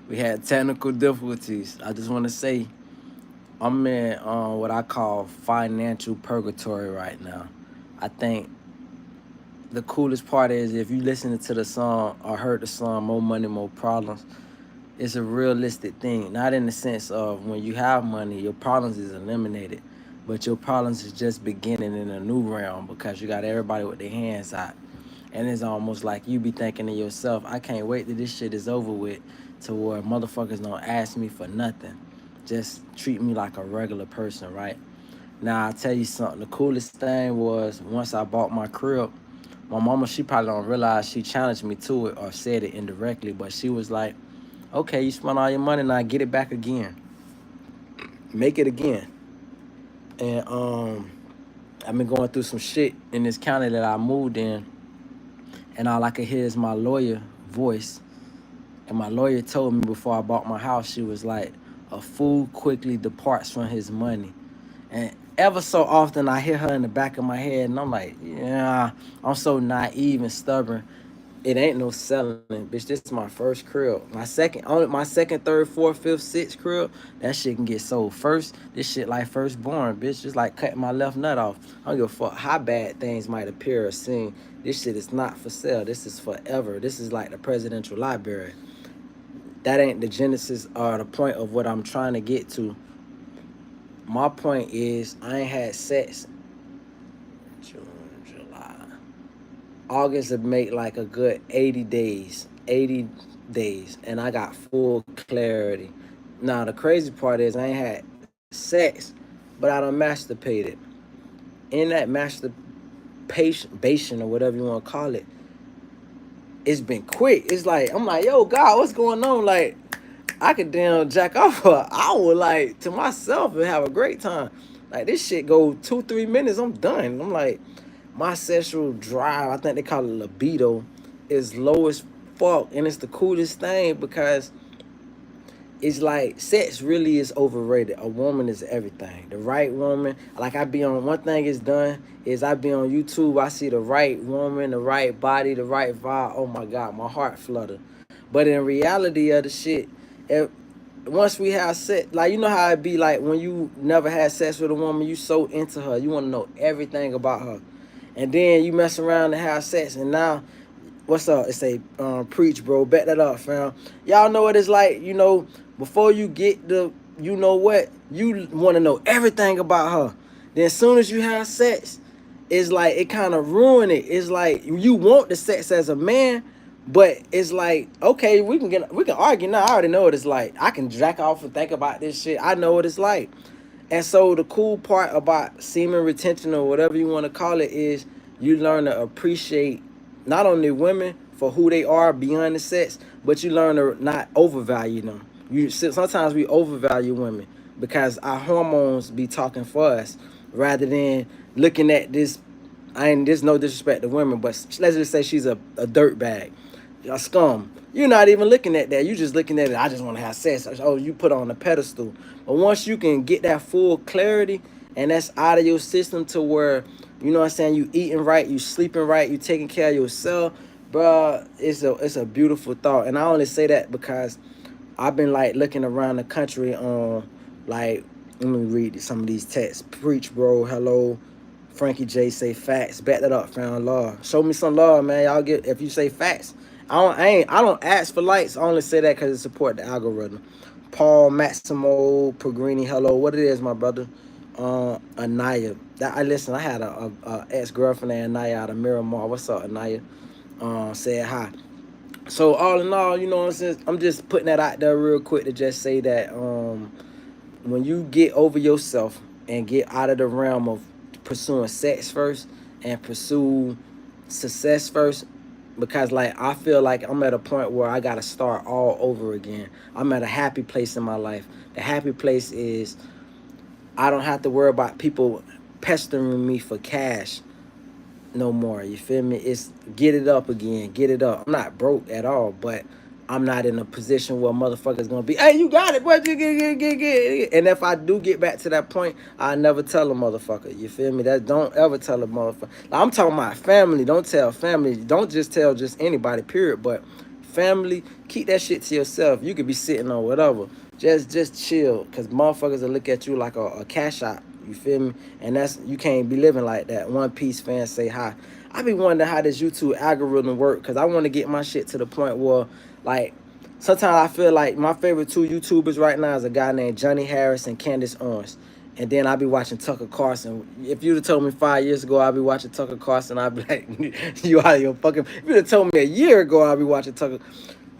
We had technical difficulties. I just want to say I'm in what I call financial purgatory right now. I think the coolest part is if you listen to the song or heard the song "More Money, More Problems." It's a realistic thing, not in the sense of when you have money, your problems is eliminated, but your problems is just beginning in a new realm because you got everybody with their hands out. And it's almost like you be thinking to yourself, I can't wait till this shit is over with to where motherfuckers don't ask me for nothing. Just treat me like a regular person, right? Now, I'll tell you something. The coolest thing was once I bought my crib, my mama, she probably don't realize she challenged me to it or said it indirectly, but she was like, okay, you spent all your money, now get it back again. Make it again. And I've been going through some shit in this county that I moved in, and all I could hear is my lawyer voice. And my lawyer told me before I bought my house, she was like, a fool quickly departs from his money. And ever so often I hear her in the back of my head, and I'm like, yeah, I'm so naive and stubborn. It ain't no selling, bitch. This is my first crib. My second, third, fourth, fifth, sixth crib. That shit can get sold first. This shit like firstborn, bitch. Just like cutting my left nut off. I don't give a fuck how bad things might appear or seem. This shit is not for sale. This is forever. This is like the presidential library. That ain't the genesis or the point of what I'm trying to get to. My point is I ain't had sex June, July. August would make like a good 80 days. 80 days. And I got full clarity. Now the crazy part is I ain't had sex, but I done masturbated. In that masturbation or whatever you want to call it, it's been quick. It's like I'm like, yo, God, what's going on? Like, I could damn jack off for an hour, like to myself and have a great time. Like this shit go 2-3 minutes, I'm done. I'm like, my sexual drive, I think they call it libido, is low as fuck, and it's the coolest thing because it's like sex really is overrated. A woman is everything. The right woman, like I be on one thing is done is I be on YouTube. I see the right woman, the right body, the right vibe. Oh my god, my heart flutter. But in reality of the shit, if, once we have sex, like you know how it be like when you never had sex with a woman, you so into her, you want to know everything about her, and then you mess around and have sex, and now what's up? It's a preach, bro. Bet that up, fam. Y'all know what it's like. You know, before you get the, you know what, you want to know everything about her. Then as soon as you have sex, it's like it kind of ruin it. It's like you want the sex as a man, but it's like okay, we can argue now. I already know what it's like. I can jack off and think about this shit. I know what it's like. And so the cool part about semen retention or whatever you want to call it is you learn to appreciate not only women for who they are beyond the sex, but you learn to not overvalue them. You sometimes we overvalue women because our hormones be talking for us rather than looking at this. I ain't there's no disrespect to women, but let's just say she's a dirt bag, a scum. You're not even looking at that. You're just looking at it. I just want to have sex. Oh, you put on a pedestal. But once you can get that full clarity and that's out of your system to where, you know what I'm saying, you eating right, you sleeping right, you taking care of yourself, bruh, it's a beautiful thought. And I only say that because I've been like looking around the country on like let me read some of these texts. Preach, bro. Hello. Frankie J say facts. Back that up, found love. Show me some love, man. Y'all get if you say facts. I don't ask for likes. I only say that because it support the algorithm. Paul Maximo Pagrini, hello. What it is, my brother? Anaya. That I listen. I had a ex girlfriend named Anaya out of Miramar. What's up, Anaya? Said hi. So all in all, you know what I'm saying. I'm just putting that out there real quick to just say that when you get over yourself and get out of the realm of pursuing sex first and pursue success first, because like I feel like I'm at a point where I gotta start all over again. I'm at a happy place in my life. The happy place is I don't have to worry about people pestering me for cash no more. You feel me? It's get it up again, get it up. I'm not broke at all, but I'm not in a position where motherfuckers gonna be, hey, you got it, boy. Get. And if I do get back to that point, I never tell a motherfucker. You feel me? That don't ever tell a motherfucker. Like, I'm talking about family. Don't tell family. Don't just tell just anybody. Period. But family, keep that shit to yourself. You could be sitting on whatever. Just chill, cause motherfuckers will look at you like a cash out. You feel me? And that's, you can't be living like that. One Piece fans say hi. I be wondering how this YouTube algorithm work, cause I want to get my shit to the point where, like, sometimes I feel like my favorite two YouTubers right now is a guy named Johnny Harris and Candace Owens. And then I'll be watching Tucker Carlson. If you'd have told me 5 years ago I'd be watching Tucker Carlson, I'd be like, you out of your fucking... If you'd have told me a year ago I'd be watching Tucker...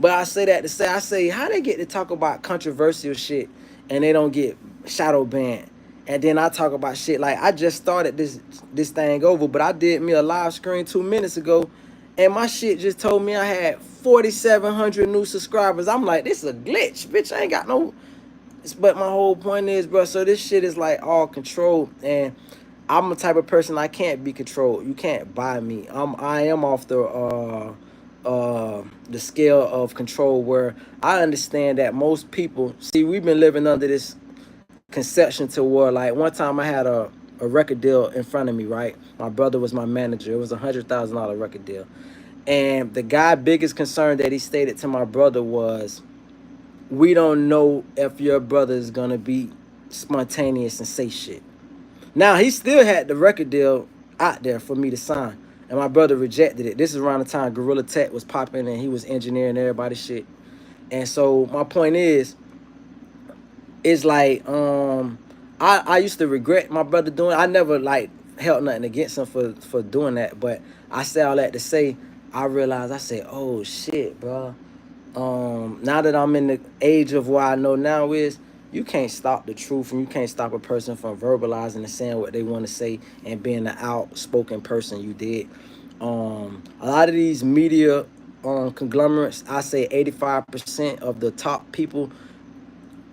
But I say that to say, I say, how they get to talk about controversial shit and they don't get shadow banned? And then I talk about shit like, I just started this thing over, but I did me a live screen 2 minutes ago, and my shit just told me I had 4,700 new subscribers. I'm like, this is a glitch, bitch. I ain't got no... But my whole point is, bro, so this shit is like all controlled, and I'm the type of person, I can't be controlled. You can't buy me. I am off the scale of control, where I understand that most people, see, we've been living under this conception to where, like, one time I had a record deal in front of me, right? My brother was my manager. It was $100,000 record deal. And the guy biggest concern that he stated to my brother was, we don't know if your brother is gonna be spontaneous and say shit. Now, he still had the record deal out there for me to sign, and my brother rejected it. This is around the time Gorilla Tech was popping and he was engineering everybody's shit. And so my point is like, I used to regret my brother doing it. I never like held nothing against him for doing that, but I say all that to say, I realized, I said, oh shit, bro. Now that I'm in the age of what I know now is, you can't stop the truth, and you can't stop a person from verbalizing and saying what they want to say and being the outspoken person you did. A lot of these media conglomerates, I say 85% of the top people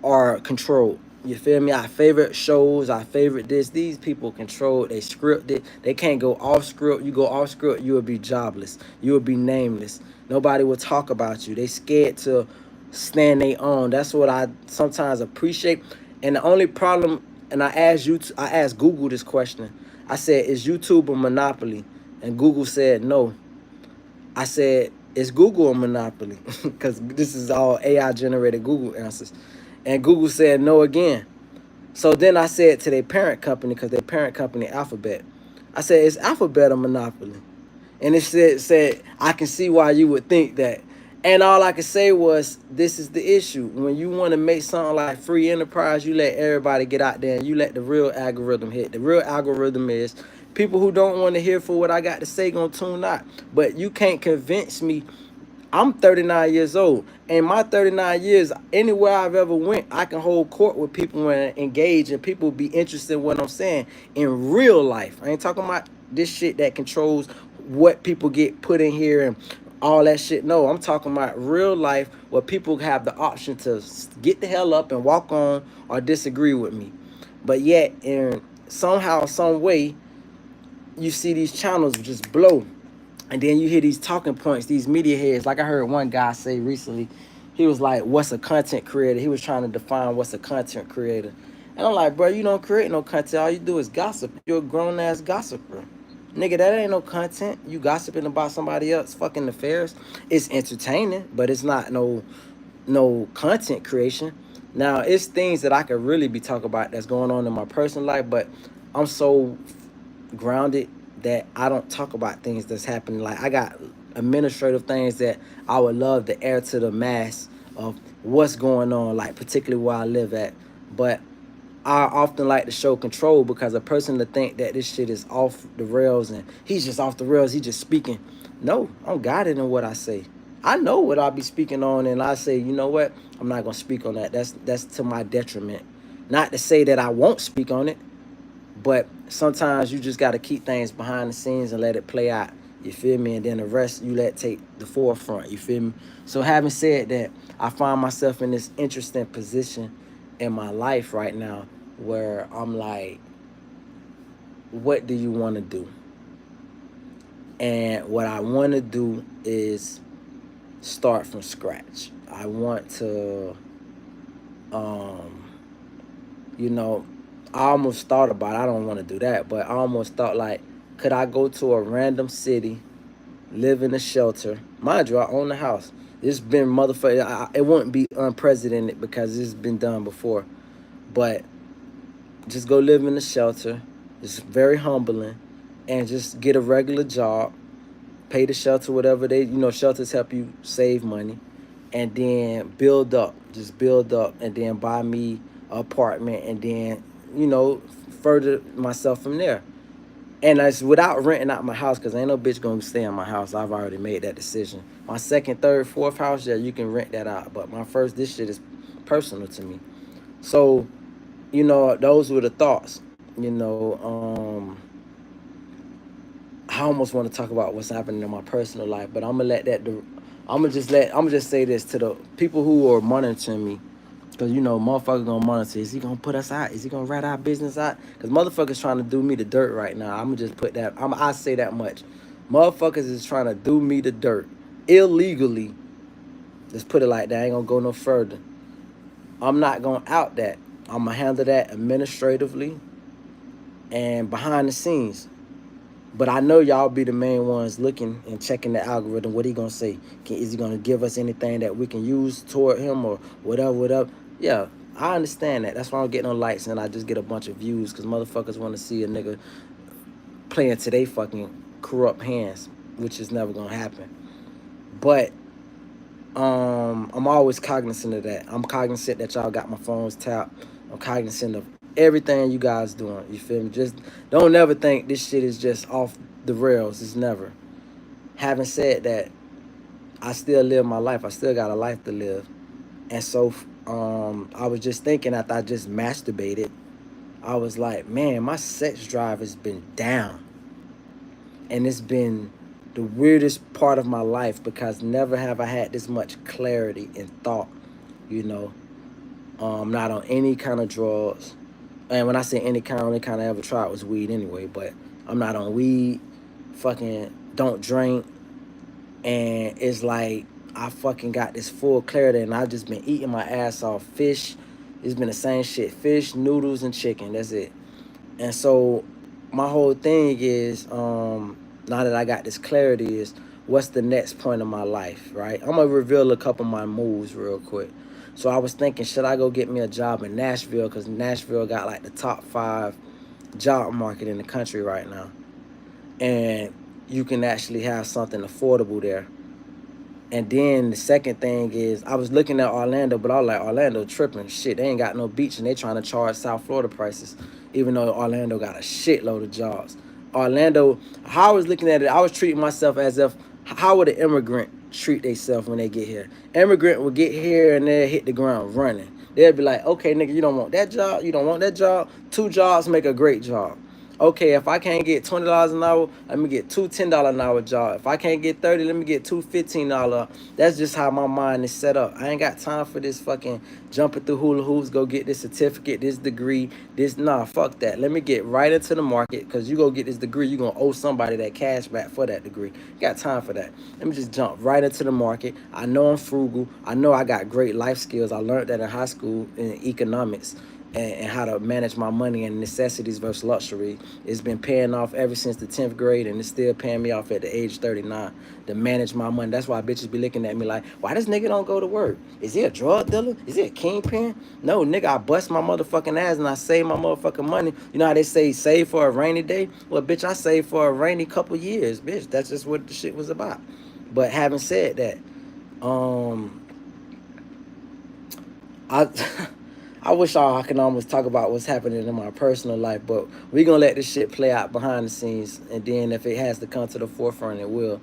are controlled. You feel me? Our favorite shows, our favorite this. These people control. They script it. They can't go off script. You go off script, you will be jobless. You will be nameless. Nobody will talk about you. They scared to stand their own. That's what I sometimes appreciate. And the only problem, and I asked Google this question. I said, is YouTube a monopoly? And Google said no. I said, is Google a monopoly? Because this is all AI generated Google answers. And Google said no again. So then I said to their parent company, because their parent company, Alphabet, I said, is Alphabet a monopoly? And it said, I can see why you would think that. And all I could say was, this is the issue. When you want to make something like free enterprise, you let everybody get out there and you let the real algorithm hit. The real algorithm is people who don't want to hear for what I got to say gonna tune out. But you can't convince me. I'm 39 years old. In my 39 years, anywhere I've ever went, I can hold court with people and engage, and people be interested in what I'm saying in real life. I ain't talking about this shit that controls what people get put in here and all that shit. No, I'm talking about real life where people have the option to get the hell up and walk on or disagree with me. But yet, in somehow, some way, you see these channels just blow. And then you hear these talking points, these media heads. Like I heard one guy say recently, he was like, what's a content creator? He was trying to define what's a content creator. And I'm like, bro, you don't create no content. All you do is gossip. You're a grown-ass gossiper. Nigga, that ain't no content. You gossiping about somebody else fucking affairs. It's entertaining, but it's not no content creation. Now, it's things that I could really be talking about that's going on in my personal life, but I'm so grounded that I don't talk about things that's happening. Like, I got administrative things that I would love to air to the mass of what's going on, like particularly where I live at. But I often like to show control, because a person to think that this shit is off the rails and he's just off the rails, he's just speaking. No, I'm guided in what I say. I know what I'll be speaking on, and I say, you know what? I'm not gonna speak on that. That's to my detriment. Not to say that I won't speak on it, but sometimes you just got to keep things behind the scenes and let it play out. You feel me? And then the rest you let take the forefront. You feel me? So having said that, I find myself in this interesting position in my life right now where I'm like, what do you want to do? And what I want to do is start from scratch. I want to, you know, I almost thought about it. I don't want to do that, but I almost thought, like, could I go to a random city, live in a shelter? Mind you, I own the house. It's been motherfucker. It wouldn't be unprecedented because it's been done before. But just go live in a shelter. It's very humbling, and just get a regular job. Pay the shelter whatever they, shelters help you save money, and then build up. Just build up, and then buy me an apartment, and then you know further myself from there. And that's without renting out my house, because ain't no bitch gonna stay in my house. I've already made that decision. My second, third, fourth house, yeah, you can rent that out. But my first, this shit is personal to me. So, those were the thoughts. You know, I almost want to talk about what's happening in my personal life, but I'm gonna let that. I'm gonna just say this to the people who are monitoring me, because motherfuckers gonna monitor. Is he gonna put us out? Is he gonna rat our business out? Because motherfuckers trying to do me the dirt right now. I'm gonna just put that. I say that much. Motherfuckers is trying to do me the dirt illegally. Let's put it like that. I ain't gonna go no further. I'm not gonna out that. I'm gonna handle that administratively and behind the scenes. But I know y'all be the main ones looking and checking the algorithm. What he gonna say? Is he gonna give us anything that we can use toward him or whatever, whatever? Yeah, I understand that. That's why I'm getting on likes and I just get a bunch of views, because motherfuckers want to see a nigga playing to they fucking corrupt hands, which is never gonna happen. But I'm always cognizant of that. I'm cognizant that y'all got my phones tapped. I'm cognizant of everything you guys doing. You feel me? Just don't ever think this shit is just off the rails. It's never. Having said that, I still live my life. I still got a life to live. And so I was just thinking after I just masturbated, I was like, man, my sex drive has been down. And it's been the weirdest part of my life, because never have I had this much clarity and thought, you know. Not on any kind of drugs. And when I say any kind, only kind I ever tried was weed anyway. But I'm not on weed, fucking don't drink. And it's like I fucking got this full clarity, and I just been eating my ass off. Fish, it's been the same shit. Fish, noodles, and chicken. That's it. And so my whole thing is, now that I got this clarity, is what's the next point of my life, right? I'm gonna reveal a couple of my moves real quick. So I was thinking, should I go get me a job in Nashville? Because Nashville got like the top 5 job market in the country right now. And you can actually have something affordable there. And then the second thing is, I was looking at Orlando, but I was like, Orlando tripping. Shit, they ain't got no beach, and they trying to charge South Florida prices, even though Orlando got a shitload of jobs. Orlando, how I was looking at it, I was treating myself as if, how would an immigrant treat themselves when they get here? Immigrant would get here and they'll hit the ground running. They'll be like, okay, nigga, you don't want that job? You don't want that job? 2 jobs make a great job. Okay, if I can't get $20 an hour, let me get 2 $10 an hour jobs. If I can't get 30, let me get 2 $15. That's just how my mind is set up. I ain't got time for this fucking jumping through hula hoops, go get this certificate, this degree, this, nah, fuck that. Let me get right into the market, because you go get this degree, you going to owe somebody that cash back for that degree. Got time for that. Let me just jump right into the market. I know I'm frugal. I know I got great life skills. I learned that in high school in economics. And how to manage my money and necessities versus luxury. It's been paying off ever since the 10th grade, and it's still paying me off at the age 39 to manage my money. That's why bitches be looking at me like, why this nigga don't go to work? Is he a drug dealer? Is he a kingpin? No, nigga, I bust my motherfucking ass and I save my motherfucking money. You know how they say save for a rainy day? Well, bitch, I saved for a rainy couple years, bitch. That's just what the shit was about. But having said that, I I wish I could almost talk about what's happening in my personal life, but we gonna let this shit play out behind the scenes, and then if it has to come to the forefront, it will.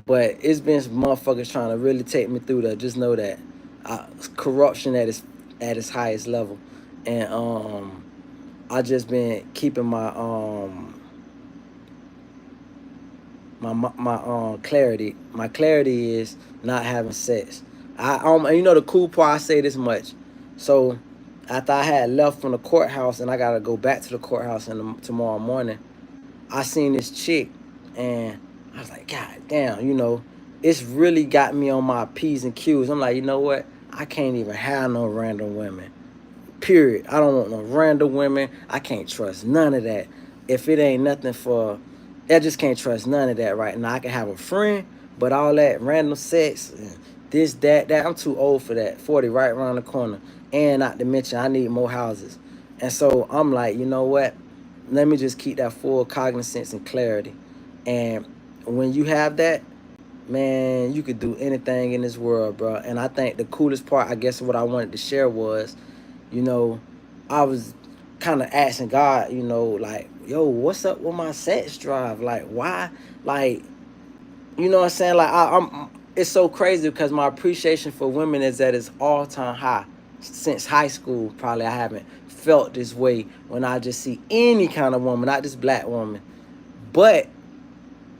But it's been some motherfuckers trying to really take me through that. Just know that corruption at its highest level, and I just been keeping my clarity. My clarity is not having sex. And you know the cool part, I say this much. So after I had left from the courthouse and I gotta go back to the courthouse tomorrow morning, I seen this chick and I was like, God damn, it's really got me on my P's and Q's. I'm like, you know what? I can't even have no random women. Period. I don't want no random women. I can't trust none of that. If it ain't nothing for, I just can't trust none of that right now. I can have a friend, but all that random sex, this, that. I'm too old for that. 40 right around the corner. And not to mention, I need more houses. And so I'm like, you know what? Let me just keep that full cognizance and clarity. And when you have that, man, you could do anything in this world, bro. And I think the coolest part, I guess, what I wanted to share was, you know, I was kind of asking God, you know, like, yo, what's up with my sex drive? Like, why? Like, you know what I'm saying? Like, I'm it's so crazy because my appreciation for women is at its all-time high. Since high school, probably I haven't felt this way when I just see any kind of woman, not just black woman. But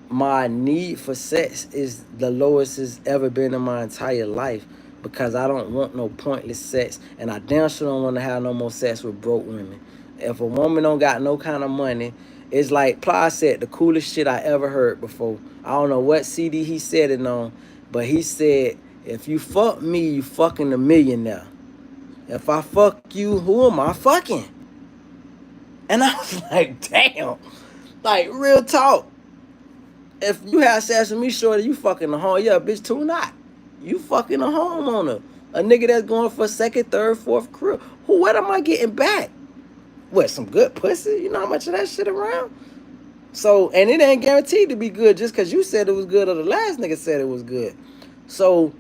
my need for sex is the lowest it's ever been in my entire life because I don't want no pointless sex, and I damn sure don't want to have no more sex with broke women. If a woman don't got no kind of money, it's like Ply said, the coolest shit I ever heard before. I don't know what CD he said it on, but he said, if you fuck me, you fucking a millionaire. If I fuck you, who am I fucking? And I was like, damn. Like, real talk. If you have sex with me, shorty, you fucking a home. Yeah, bitch, too not. You fucking a homeowner. A nigga that's going for second, third, fourth career. What am I getting back? What, some good pussy? You know how much of that shit around? So, and it ain't guaranteed to be good just because you said it was good or the last nigga said it was good. So,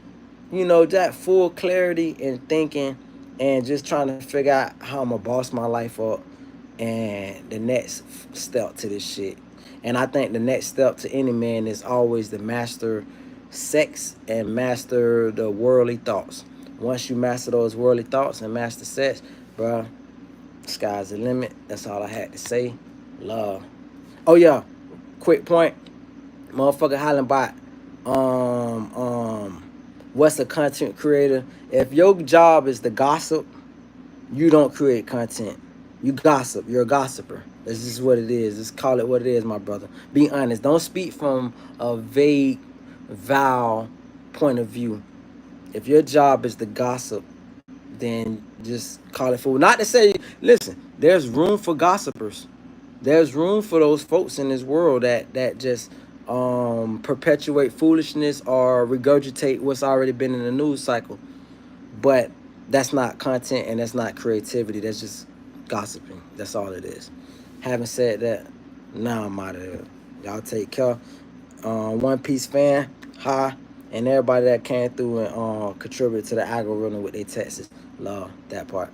you know, that full clarity and thinking and just trying to figure out how I'm going to boss my life up and the next step to this shit. And I think the next step to any man is always to master sex and master the worldly thoughts. Once you master those worldly thoughts and master sex, bruh, sky's the limit. That's all I had to say. Love. Oh yeah, quick point. Motherfucker hollering about what's a content creator? If your job is to gossip, you don't create content. You gossip. You're a gossiper. This is what it is. Just call it what it is, my brother. Be honest. Don't speak from a vague, vile point of view. If your job is to gossip, then just call it fool. Not to say, listen, there's room for gossipers. There's room for those folks in this world that just perpetuate foolishness or regurgitate what's already been in the news cycle. But that's not content and that's not creativity. That's just gossiping. That's all it is. Having said that, now I'm out of here. Y'all take care. One Piece fan, hi, and everybody that came through and contributed to the algorithm with their texts. Love that part.